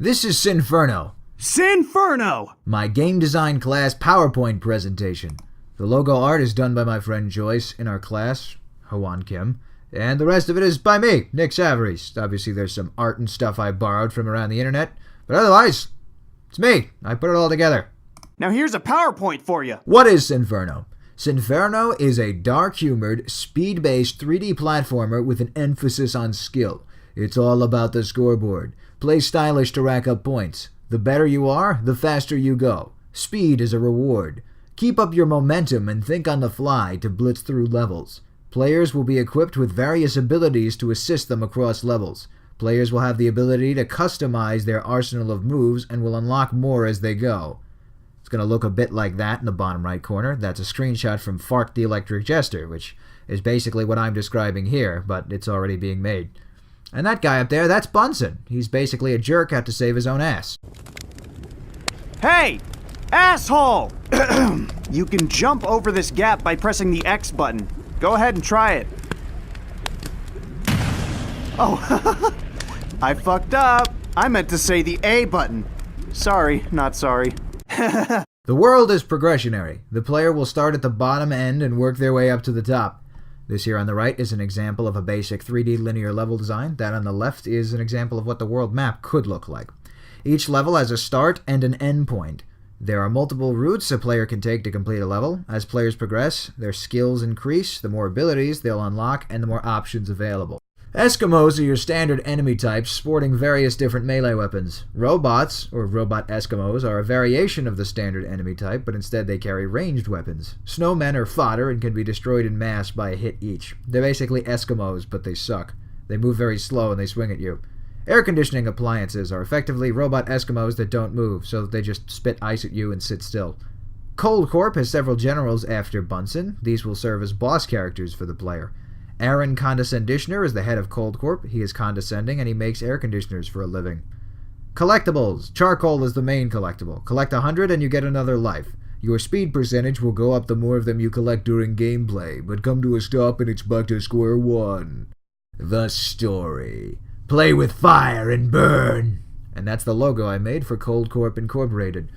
This is Sinferno. Sinferno! My game design class PowerPoint presentation. The logo art is done by my friend Joice in our class, Hiwon Kim, and the rest of it is by me, Nick Savarese. Obviously there's some art and stuff I borrowed from around the internet, but otherwise, it's me. I put it all together. Now here's a PowerPoint for you. What is Sinferno? Sinferno is a dark-humored, speed-based 3D platformer with an emphasis on skill. It's all about the scoreboard. Play stylish to rack up points. The better you are, the faster you go. Speed is a reward. Keep up your momentum and think on the fly to blitz through levels. Players will be equipped with various abilities to assist them across levels. Players will have the ability to customize their arsenal of moves and will unlock more as they go. It's going to look a bit like that in the bottom right corner. That's a screenshot from Fark the Electric Jester, which is basically what I'm describing here, but it's already being made. And that guy up there, that's Bunson. He's basically a jerk out to save his own ass. Hey! Asshole! You can jump over this gap by pressing the X button. Go ahead and try it. Oh, I fucked up. I meant to say the A button. Sorry, not sorry. The world is progressionary. The player will start at the bottom end and work their way up to the top. This here on the right is an example of a basic 3D linear level design. That on the left is an example of what the world map could look like. Each level has a start and an end point. There are multiple routes a player can take to complete a level. As players progress, their skills increase, the more abilities they'll unlock, and the more options available. Eskimos are your standard enemy types, sporting various different melee weapons. Robots, or robot Eskimos, are a variation of the standard enemy type, but instead they carry ranged weapons. Snowmen are fodder and can be destroyed in mass by a hit each. They're basically Eskimos, but they suck. They move very slow and they swing at you. Air conditioning appliances are effectively robot Eskimos that don't move, so they just spit ice at you and sit still. Cold Corp has several generals after Bunson. These will serve as boss characters for the player. Aaron Condescenditioner is the head of Cold Corp. He is condescending and he makes air conditioners for a living. Collectibles. Charcoal is the main collectible. Collect 100 and you get another life. Your speed percentage will go up the more of them you collect during gameplay, but come to a stop and it's back to square one. The story. Play with fire and burn. And that's the logo I made for Cold Corp Incorporated.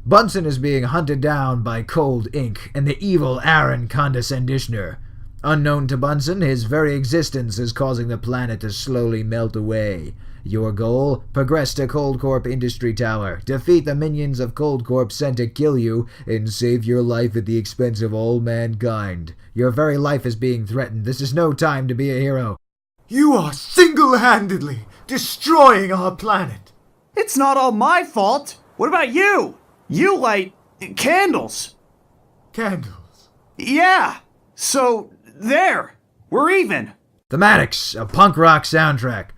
Bunson is being hunted down by Cold Ink and the evil Aaron Condescenditioner. Unknown to Bunson, his very existence is causing the planet to slowly melt away. Your goal? Progress to Cold Corp Industry Tower, defeat the minions of Cold Corp sent to kill you, and save your life at the expense of all mankind. Your very life is being threatened. This is no time to be a hero. You are single-handedly destroying our planet. It's not all my fault. What about you? You light candles. Candles? Yeah. So, there. We're even. Thematics, a punk rock soundtrack.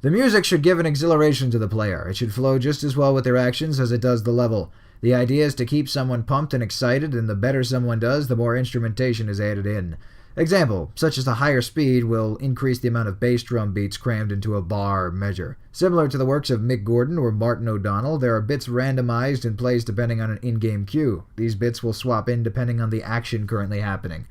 The music should give an exhilaration to the player. It should flow just as well with their actions as it does the level. The idea is to keep someone pumped and excited, and the better someone does, the more instrumentation is added in. Example, such as the higher speed will increase the amount of bass drum beats crammed into a bar measure. Similar to the works of Mick Gordon or Martin O'Donnell, there are bits randomized and plays depending on an in-game cue. These bits will swap in depending on the action currently happening.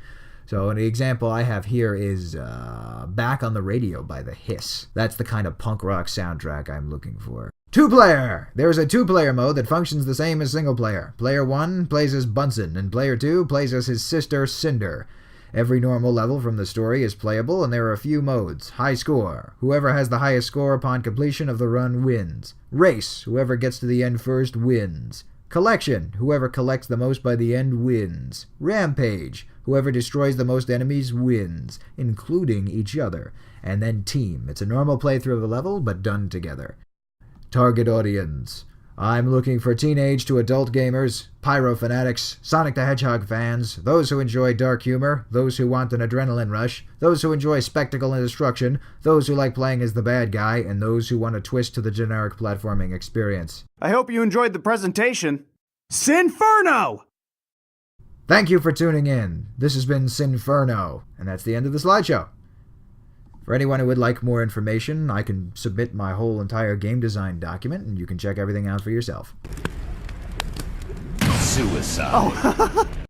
So the example I have here is Back on the Radio by The Hiss. That's the kind of punk rock soundtrack I'm looking for. Two-player! There's a two-player mode that functions the same as single-player. Player 1 plays as Bunson, and Player 2 plays as his sister Cinder. Every normal level from the story is playable, and there are a few modes. High score. Whoever has the highest score upon completion of the run wins. Race. Whoever gets to the end first wins. Collection. Whoever collects the most by the end wins. Rampage. Whoever destroys the most enemies wins, including each other. And then team. It's a normal playthrough of the level, but done together. Target audience. I'm looking for teenage to adult gamers, pyro fanatics, Sonic the Hedgehog fans, those who enjoy dark humor, those who want an adrenaline rush, those who enjoy spectacle and destruction, those who like playing as the bad guy, and those who want a twist to the generic platforming experience. I hope you enjoyed the presentation. Sinferno! Thank you for tuning in. This has been Sinferno, and that's the end of the slideshow. For anyone who would like more information, I can submit my whole entire game design document, and you can check everything out for yourself. Suicide. Oh,